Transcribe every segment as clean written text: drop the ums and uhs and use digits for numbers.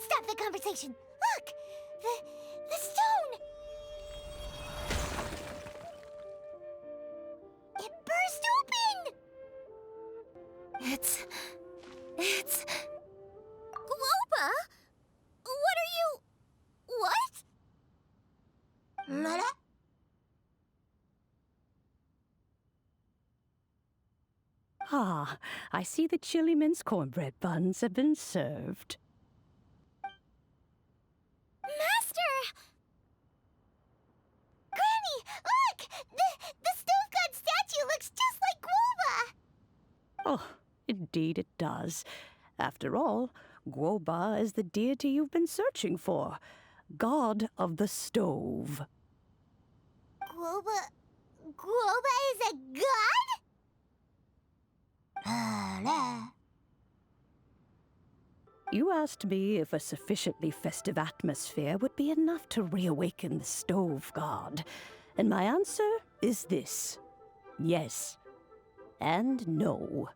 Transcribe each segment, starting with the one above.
Stop the conversation! Look! The stone! It burst open! It's... Guoba? What are you... What? Lala? Ah, I see the chili mince cornbread buns have been served. Master! Granny, look! The stove god statue looks just like Guoba! Oh, indeed it does. After all, Guoba is the deity you've been searching for. God of the stove. Guoba is a god? You asked me if a sufficiently festive atmosphere would be enough to reawaken the stove god. And my answer is this. Yes. And no.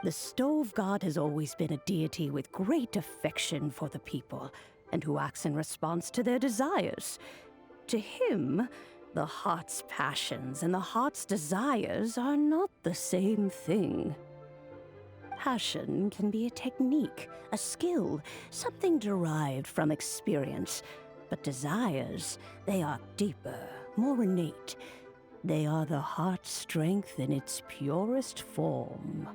The stove god has always been a deity with great affection for the people, and who acts in response to their desires. To him, the heart's passions and the heart's desires are not the same thing. Passion can be a technique, a skill, something derived from experience. But desires, they are deeper, more innate. They are the heart's strength in its purest form.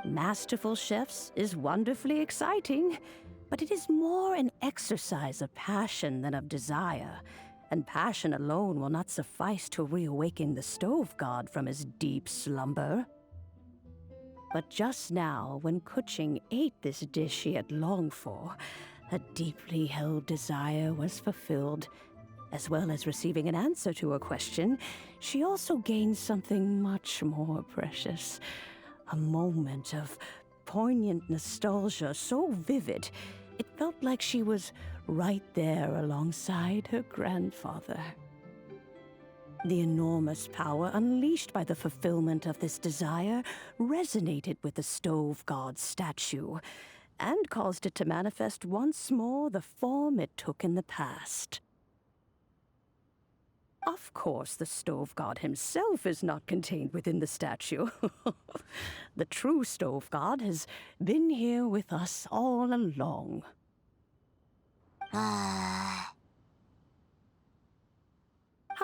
Masterful chefs is wonderfully exciting, but it is more an exercise of passion than of desire. And passion alone will not suffice to reawaken the stove god from his deep slumber. But just now, when Kuching ate this dish he had longed for, a deeply held desire was fulfilled. As well as receiving an answer to her question, she also gained something much more precious. A moment of poignant nostalgia so vivid, it felt like she was right there alongside her grandfather. The enormous power unleashed by the fulfillment of this desire resonated with the stove god's statue, and caused it to manifest once more the form it took in the past. Of course, the stove god himself is not contained within the statue. The true stove god has been here with us all along. How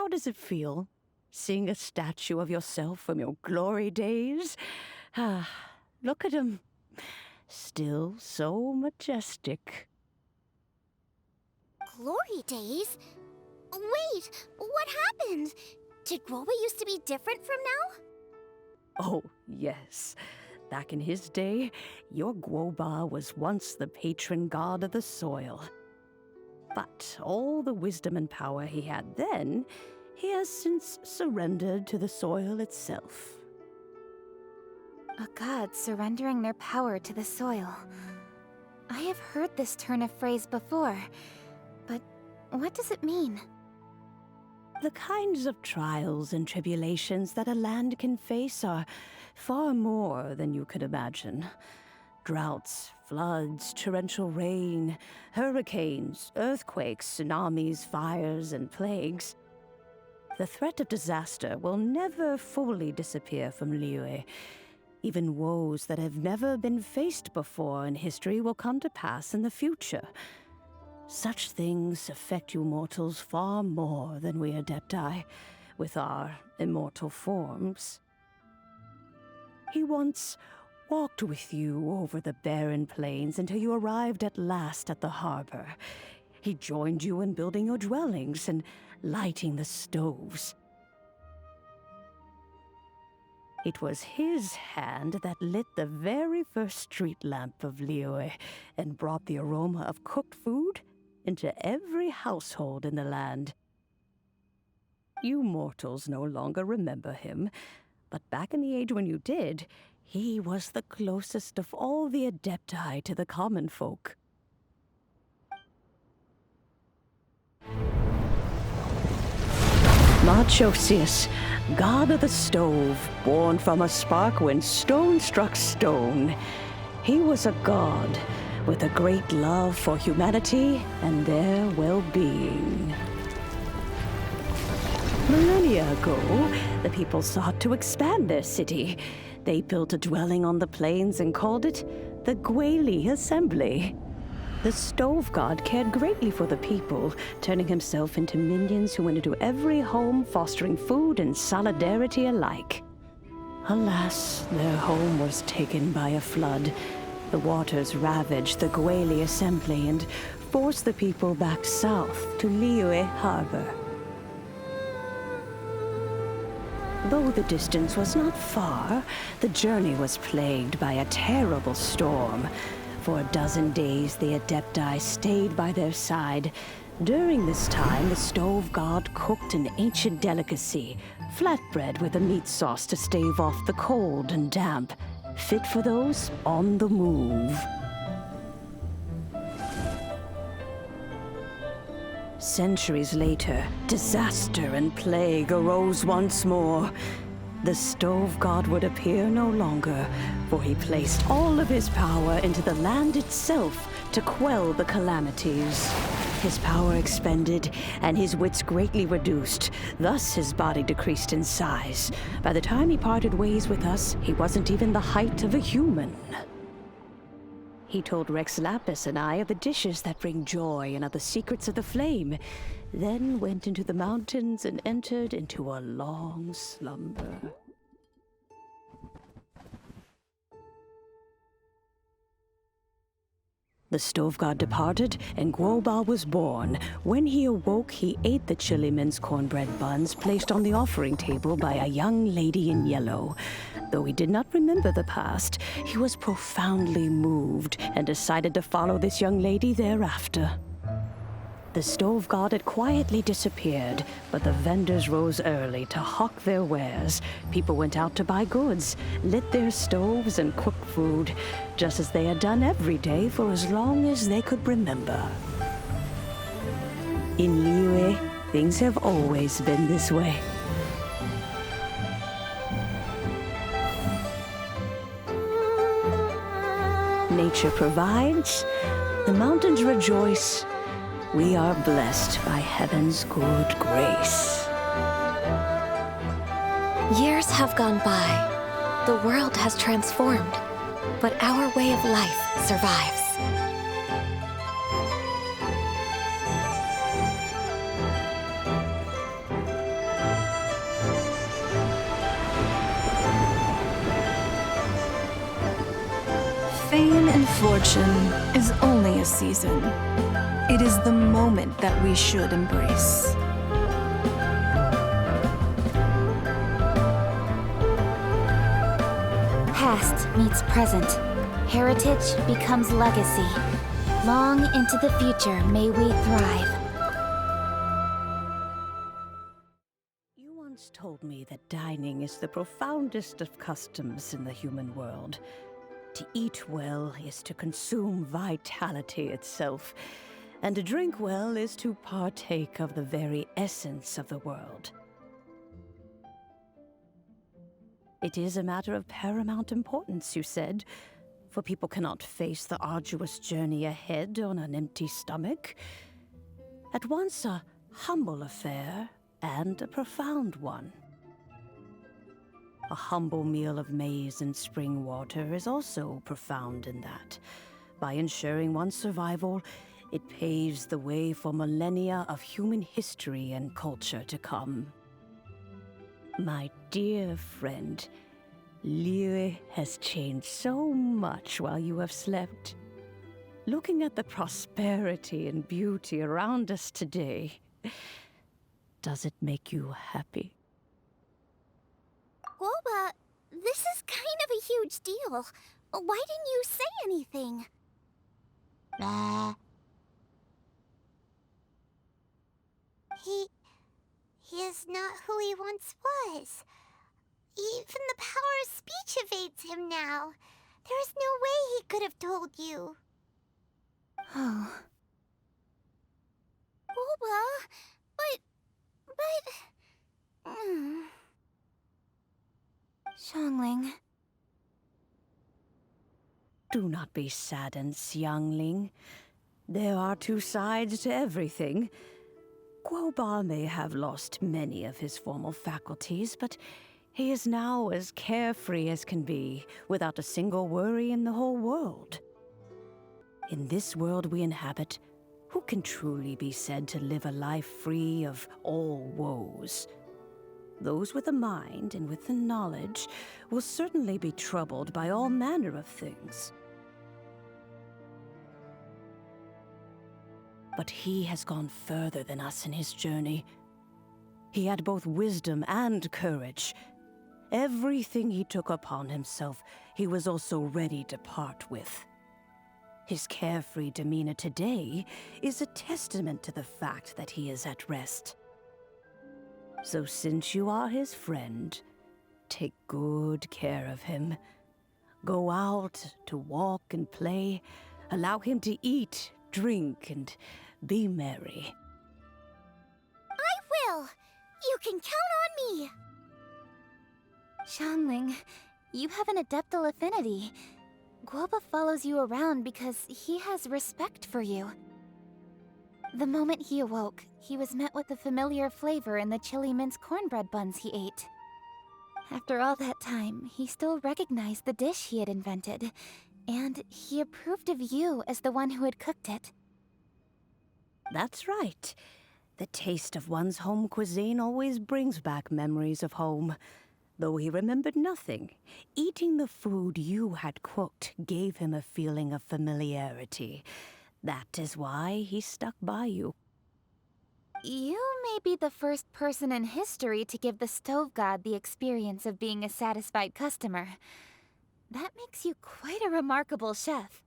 does it feel, seeing a statue of yourself from your glory days? Look at him. Still so majestic. Glory days? Wait, what happened? Did Guoba used to be different from now? Oh, yes. Back in his day, your Guoba was once the patron god of the soil. But all the wisdom and power he had then, he has since surrendered to the soil itself. A god surrendering their power to the soil. I have heard this turn of phrase before, but what does it mean? The kinds of trials and tribulations that a land can face are far more than you could imagine. Droughts, floods, torrential rain, hurricanes, earthquakes, tsunamis, fires, and plagues. The threat of disaster will never fully disappear from Liyue. Even woes that have never been faced before in history will come to pass in the future. Such things affect you mortals far more than we Adepti, with our immortal forms. He once walked with you over the barren plains until you arrived at last at the harbor. He joined you in building your dwellings and lighting the stoves. It was his hand that lit the very first street lamp of Liyue and brought the aroma of cooked food into every household in the land. You mortals no longer remember him, but back in the age when you did, he was the closest of all the Adepti to the common folk. Moonchase, god of the stove, born from a spark when stone struck stone. He was a god, with a great love for humanity and their well-being. Millennia ago, the people sought to expand their city. They built a dwelling on the plains and called it the Guoba Assembly. The Stove God cared greatly for the people, turning himself into minions who went into every home, fostering food and solidarity alike. Alas, their home was taken by a flood. The waters ravaged the Guoba Assembly and forced the people back south to Liyue Harbor. Though the distance was not far, the journey was plagued by a terrible storm. For a dozen days, the Adepti stayed by their side. During this time, the Stove God cooked an ancient delicacy, flatbread with a meat sauce to stave off the cold and damp, fit for those on the move. Centuries later, disaster and plague arose once more. The Stove God would appear no longer, for he placed all of his power into the land itself to quell the calamities. His power expended, and his wits greatly reduced. Thus his body decreased in size. By the time he parted ways with us, he wasn't even the height of a human. He told Rex Lapis and I of the dishes that bring joy and of the secrets of the flame, then went into the mountains and entered into a long slumber. The Stove God departed, and Guoba was born. When he awoke, he ate the chili men's cornbread buns placed on the offering table by a young lady in yellow. Though he did not remember the past, he was profoundly moved and decided to follow this young lady thereafter. The Stove God had quietly disappeared, but the vendors rose early to hawk their wares. People went out to buy goods, lit their stoves, and cooked food, just as they had done every day for as long as they could remember. In Liyue, things have always been this way. Nature provides, the mountains rejoice. We are blessed by heaven's good grace. Years have gone by. The world has transformed, but our way of life survives. Fame and fortune is only a season. It is the moment that we should embrace. Past meets present. Heritage becomes legacy. Long into the future may we thrive. You once told me that dining is the profoundest of customs in the human world. To eat well is to consume vitality itself, and to drink well is to partake of the very essence of the world. It is a matter of paramount importance, you said, for people cannot face the arduous journey ahead on an empty stomach. At once a humble affair and a profound one. A humble meal of maize and spring water is also profound in that. By ensuring one's survival, it paves the way for millennia of human history and culture to come. My dear friend, Liyue has changed so much while you have slept. Looking at the prosperity and beauty around us today, does it make you happy? Guoba, this is kind of a huge deal. Why didn't you say anything? He is not who he once was. Even the power of speech evades him now. There is no way he could have told you. Oh. Guoba, but... Xiangling. Do not be saddened, youngling. There are two sides to everything. Guoba may have lost many of his formal faculties, but he is now as carefree as can be, without a single worry in the whole world. In this world we inhabit, who can truly be said to live a life free of all woes? Those with a mind and with the knowledge will certainly be troubled by all manner of things. But he has gone further than us in his journey. He had both wisdom and courage. Everything he took upon himself, he was also ready to part with. His carefree demeanor today is a testament to the fact that he is at rest. So since you are his friend, take good care of him. Go out to walk and play, allow him to eat, drink, and be merry. I will! You can count on me! Xiangling, you have an adeptal affinity. Guoba follows you around because he has respect for you. The moment he awoke, he was met with a familiar flavor in the chili mince cornbread buns he ate. After all that time, he still recognized the dish he had invented, and he approved of you as the one who had cooked it. That's right. The taste of one's home cuisine always brings back memories of home. Though he remembered nothing, eating the food you had cooked gave him a feeling of familiarity. That is why he stuck by you. You may be the first person in history to give the stove god the experience of being a satisfied customer. That makes you quite a remarkable chef.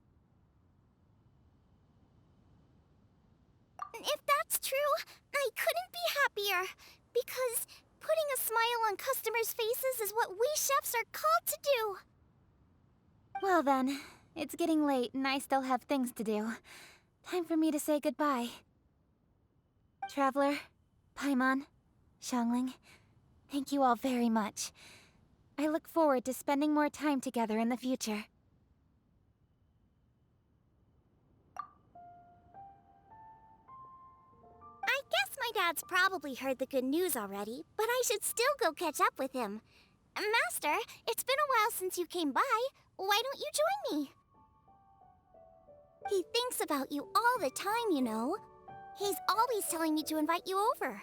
If that's true, I couldn't be happier. Because putting a smile on customers' faces is what we chefs are called to do. Well then, it's getting late and I still have things to do. Time for me to say goodbye. Traveler, Paimon, Xiangling, thank you all very much. I look forward to spending more time together in the future. I guess my dad's probably heard the good news already, but I should still go catch up with him. Master, it's been a while since you came by. Why don't you join me? He thinks about you all the time, you know. He's always telling me to invite you over.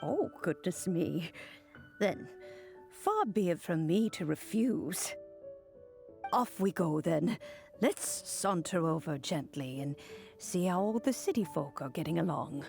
Oh, goodness me. Then, far be it from me to refuse. Off we go, then. Let's saunter over gently and see how all the city folk are getting along.